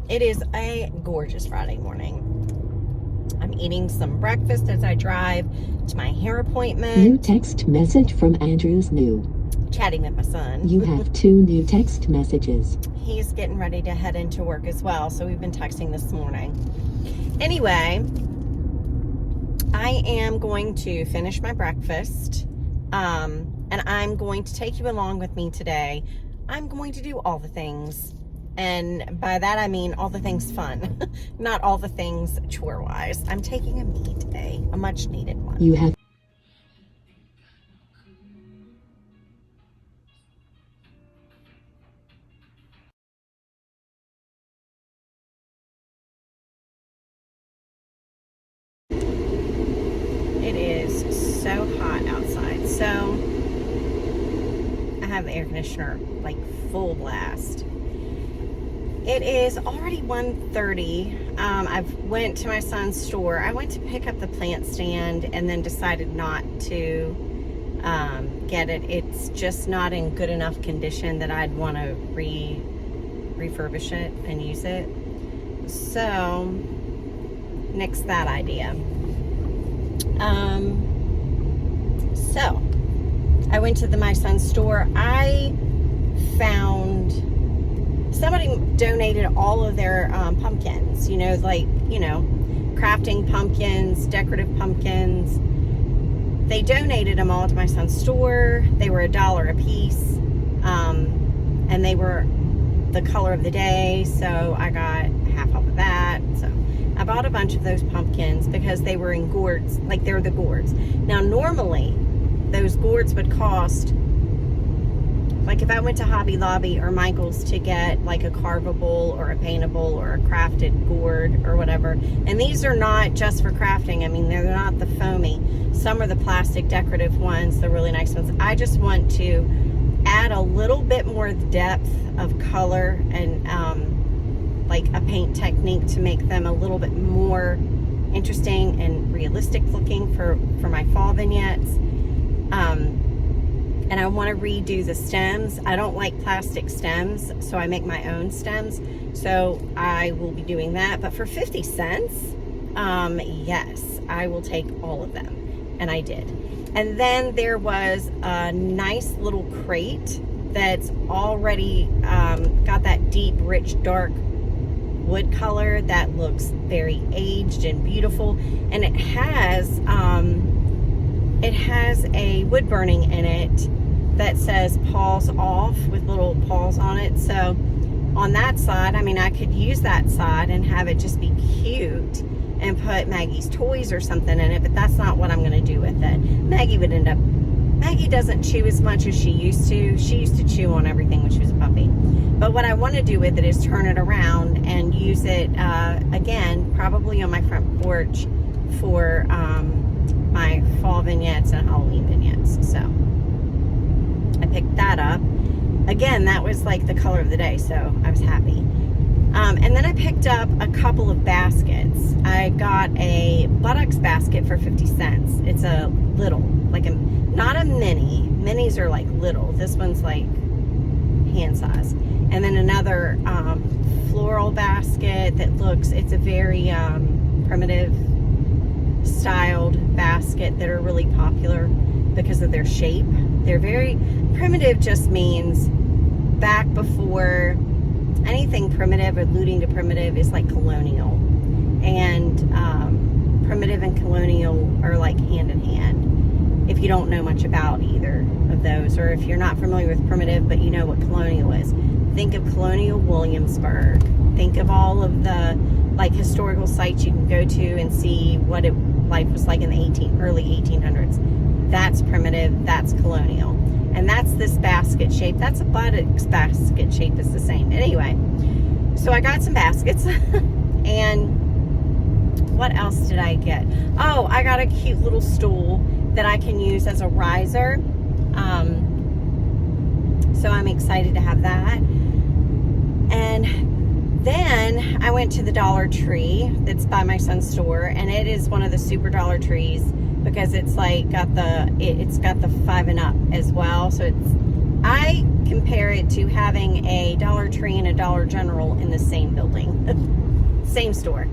It is a gorgeous Friday morning. I'm eating some breakfast as I drive to my hair appointment. New text message from Andrew's new. Chatting with my son. You have 2 new text messages. He's getting ready to head into work as well, so we've been texting this morning. Anyway, I am going to finish my breakfast, and I'm going to take you along with me today. I'm going to do all the things. And by that, I mean all the things fun, not all the things chore-wise. I'm taking a me today, a much-needed one. You have It is so hot outside, so I have the air conditioner like full blast. It is already 1:30. I've went to my son's store. I went to pick up the plant stand and then decided not to get it. It's just not in good enough condition that I'd want to refurbish it and use it. So, nix that idea. So, I went to my son's store. I found somebody donated all of their pumpkins, crafting pumpkins, decorative pumpkins. They donated them all to my son's store. They were $1 a piece, and they were the color of the day, so I got half off of that. So I bought a bunch of those pumpkins because they were in gourds, like they're the gourds. Now normally those gourds would cost, like if I went to Hobby Lobby or Michael's to get like a carvable or a paintable or a crafted gourd or whatever, and these are not just for crafting. I mean, they're not the foamy. Some are the plastic decorative ones, the really nice ones. I just want to add a little bit more depth of color and like a paint technique to make them a little bit more interesting and realistic looking for my fall vignettes. And I want to redo the stems. I don't like plastic stems, so I make my own stems. So I will be doing that. But for 50 cents, yes, I will take all of them. And I did. And then there was a nice little crate that's already got that deep, rich, dark wood color that looks very aged and beautiful. And it has a wood burning in it that says paws off with little paws on it. So on that side, I mean, I could use that side and have it just be cute and put Maggie's toys or something in it, but that's not what I'm going to do with it. Maggie doesn't chew as much as she used to. She used to chew on everything when she was a puppy. But what I want to do with it is turn it around and use it, again, probably on my front porch for my fall vignettes and Halloween vignettes. So I picked that up. Again, that was like the color of the day, so I was happy. And then I picked up a couple of baskets. I got a buttocks basket for 50 cents. It's a little, not a mini. Minis are like little. This one's like hand size. And then another floral basket that it's a very primitive styled basket that are really popular because of their shape. They're very primitive, just means back before anything primitive or alluding to primitive is like colonial, and primitive and colonial are like hand in hand if you don't know much about either of those, or if you're not familiar with primitive but you know what colonial is. Think of colonial Williamsburg. Think of all of the like historical sites you can go to and see what life was like in the early 1800s. That's primitive, that's colonial. And that's this basket shape. That's a buttocks basket shape. It's the same. Anyway, so I got some baskets. And what else did I get? Oh, I got a cute little stool that I can use as a riser. So I'm excited to have that. And then I went to the Dollar Tree that's by my son's store, and it is one of the super Dollar Trees because it's like got the 5 and up as well. So I compare it to having a Dollar Tree and a Dollar General in the same building, same store.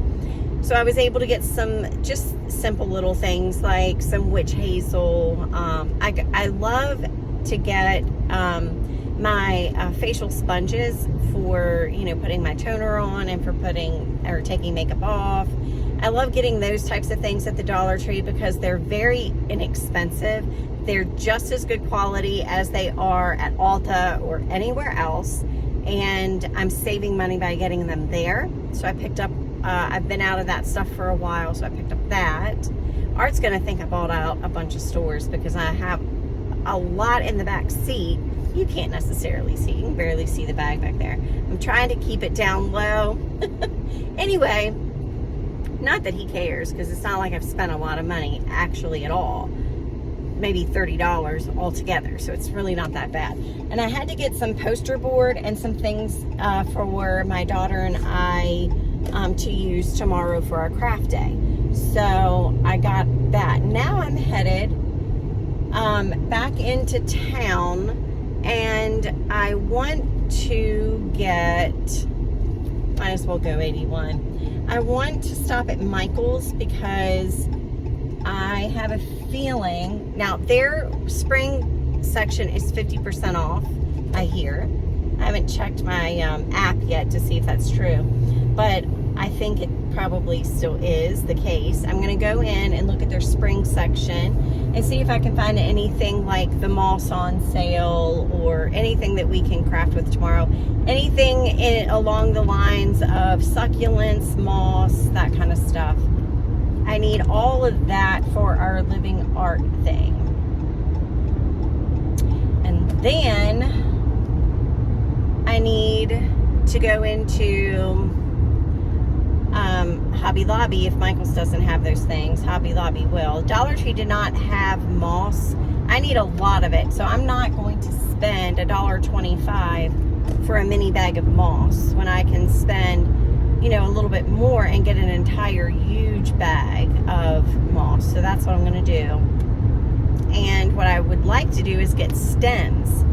So I was able to get some just simple little things like some witch hazel. I love to get my facial sponges for, you know, putting my toner on and for putting or taking makeup off. I love getting those types of things at the Dollar Tree because they're very inexpensive. They're just as good quality as they are at Ulta or anywhere else, and I'm saving money by getting them there. So I picked up, I've been out of that stuff for a while, so I picked up that. Art's gonna think I bought out a bunch of stores because I have a lot in the back seat. You can't necessarily see, you can barely see the bag back there. I'm trying to keep it down low. Anyway, not that he cares, because it's not like I've spent a lot of money actually at all. Maybe $30 altogether, so it's really not that bad. And I had to get some poster board and some things for my daughter and I to use tomorrow for our craft day. So I got that. Now I'm headed back into town, and I want to get, might as well go 81. I want to stop at Michael's because I have a feeling, now their spring section is 50% off, I hear. I haven't checked my app yet to see if that's true, but I think it probably still is the case. I'm gonna go in and look at their spring section and see if I can find anything like the moss on sale or anything that we can craft with tomorrow. Anything along the lines of succulents, moss, that kind of stuff. I need all of that for our living art thing. And then I need to go into Hobby Lobby if Michael's doesn't have those things. Hobby Lobby will. Dollar Tree did not have moss. I need a lot of it, so I'm not going to spend $1.25 for a mini bag of moss when I can spend, you know, a little bit more and get an entire huge bag of moss. So that's what I'm going to do. And what I would like to do is get stems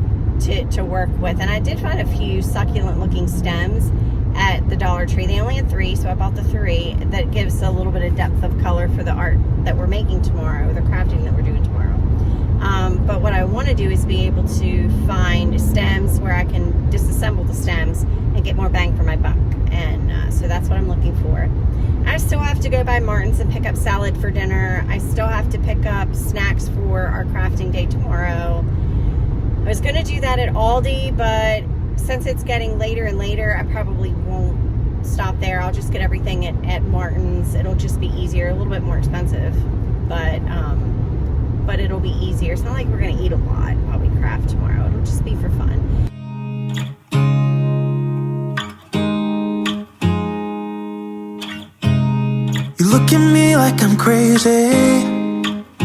to work with. And I did find a few succulent looking stems at the Dollar Tree. They only had 3, so I bought the 3. That gives a little bit of depth of color for the art that we're making tomorrow, the crafting that we're doing tomorrow. But what I want to do is be able to find stems where I can disassemble the stems and get more bang for my buck. And so that's what I'm looking for. I still have to go by Martin's and pick up salad for dinner. I still have to pick up snacks for our crafting day tomorrow. I was going to do that at Aldi, but since it's getting later and later, I probably won't stop there. I'll just get everything at Martin's. It'll just be easier, a little bit more expensive, but it'll be easier. It's not like we're going to eat a lot while we craft tomorrow. It'll just be for fun. You look at me like I'm crazy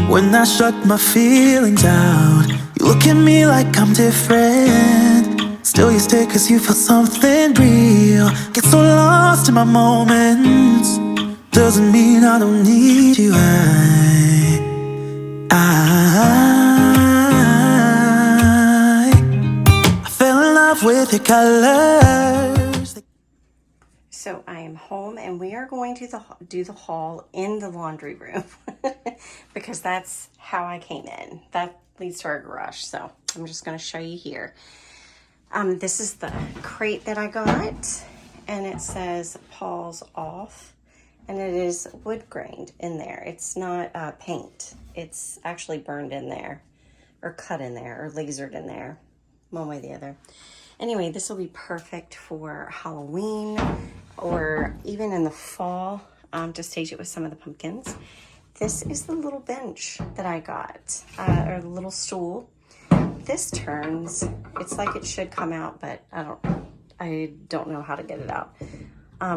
when I shut my feelings out. You look at me like I'm different, still you stay cause you feel something real. Get so lost in my moments, doesn't mean I don't need you. I fell in love with your colors. So I am home and we are going to do the haul in the laundry room because that's how I came in. That leads to our garage. So I'm just going to show you here. This is the crate that I got, and it says Paul's Off, and it is wood grained in there. It's not paint. It's actually burned in there, or cut in there, or lasered in there, one way or the other. Anyway, this will be perfect for Halloween or even in the fall to stage it with some of the pumpkins. This is the little bench that I got, or the little stool. This turns, it's like it should come out, but I don't know how to get it out.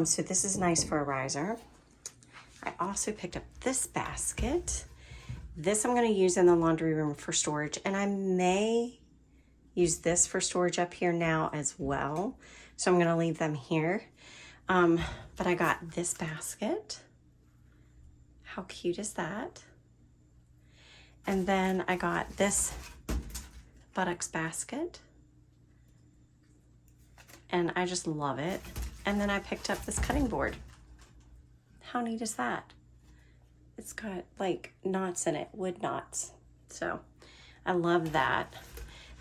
So this is nice for a riser. I also picked up this basket. This I'm going to use in the laundry room for storage, and I may use this for storage up here now as well. So I'm going to leave them here. But I got this basket. How cute is that? And then I got this buttocks basket. and I just love it. And then I picked up this cutting board. How neat is that? It's got like knots in it, wood knots. So I love that.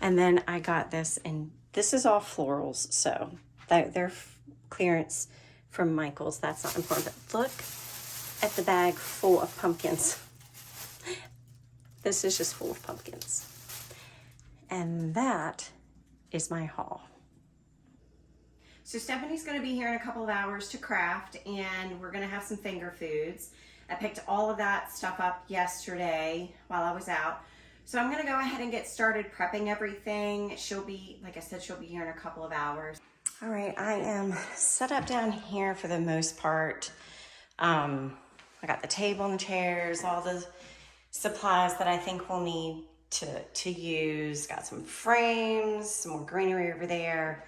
And then I got this, and this is all florals, so they're clearance from Michael's. That's not important, but look at the bag full of pumpkins. This is just full of pumpkins. And that is my haul. So Stephanie's gonna be here in a couple of hours to craft, and we're gonna have some finger foods. I picked all of that stuff up yesterday while I was out. So I'm gonna go ahead and get started prepping everything. She'll be, like I said, she'll be here in a couple of hours. All right, I am set up down here for the most part. I got the table and the chairs, all the supplies that I think we'll need to use. Got some frames, some more greenery over there,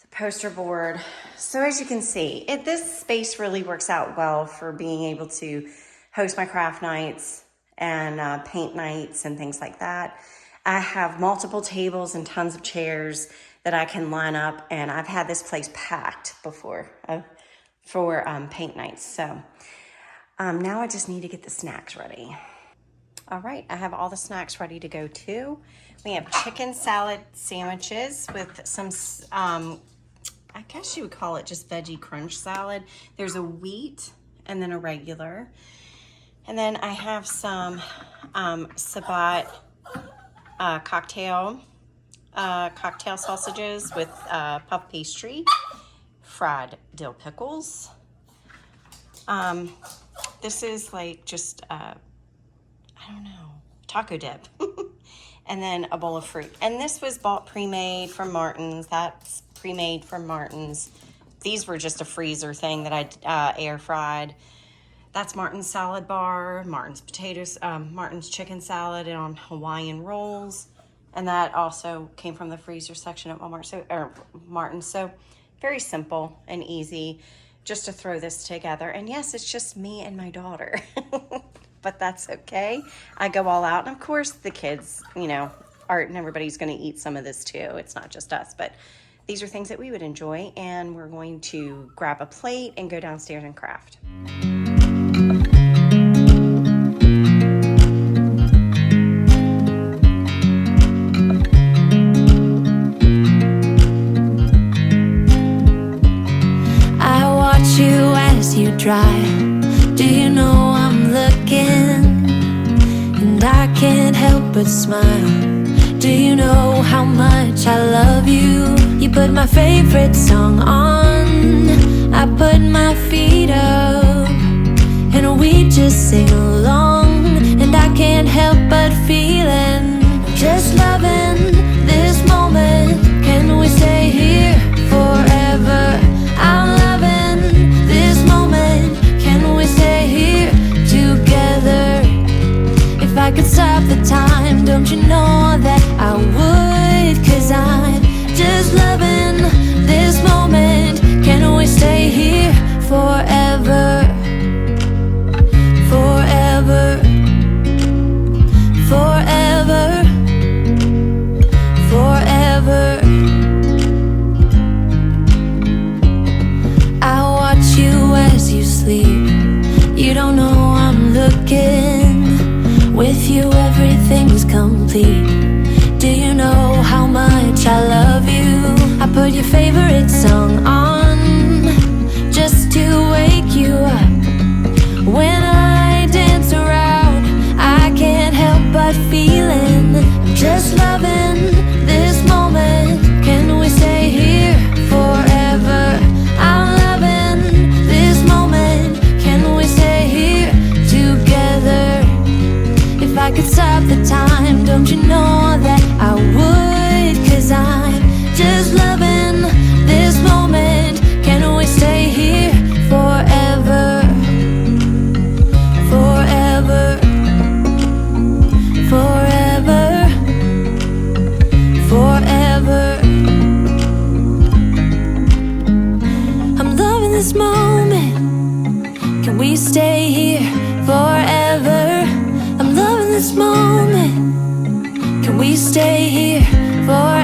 the poster board. So as you can see, this space really works out well for being able to host my craft nights and paint nights and things like that. I have multiple tables and tons of chairs that I can line up, and I've had this place packed before for paint nights. So now I just need to get the snacks ready. All right, I have all the snacks ready to go too. We have chicken salad sandwiches with some, I guess you would call it just veggie crunch salad. There's a wheat and then a regular. And then I have some Sabat cocktail sausages with puff pastry, fried dill pickles. This is like just, I don't know, taco dip. And then a bowl of fruit. And this was bought pre-made from Martin's. That's pre-made from Martin's. These were just a freezer thing that I air fried. That's Martin's salad bar, Martin's potatoes, Martin's chicken salad and on Hawaiian rolls. And that also came from the freezer section at Walmart, Martin's. So very simple and easy just to throw this together. And yes, it's just me and my daughter, but that's okay. I go all out. And of course the kids, Art and everybody's gonna eat some of this too. It's not just us, but these are things that we would enjoy. And we're going to grab a plate and go downstairs and craft. Drive. Do you know I'm looking? And I can't help but smile. Do you know how much I love you? You put my favorite song on, I put my feet up, and we just sing along. And I can't help but feeling, just loving this moment. Can we stay here forever? I'm loving this moment. Can we stay here together? If I could stop the time, don't you know that I would? 'Cause I'm just loving this moment. Can we stay here forever? Forever. Forever. Forever. I watch you as you sleep. You don't know I'm looking. With you everything's complete. Do you know how much I love you? I put your favorite song on just to wake you up. When I dance around, I can't help but feeling, just loving this moment. Can we stay here forever? I'm loving this moment. Can we stay here together? If I could stop the time, don't you know that I would? 'Cause I'm just loving this moment. Can we stay here forever? Forever. Forever. Forever. I'm loving this moment. Can we stay here forever? I'm loving this moment. Can we stay here forever?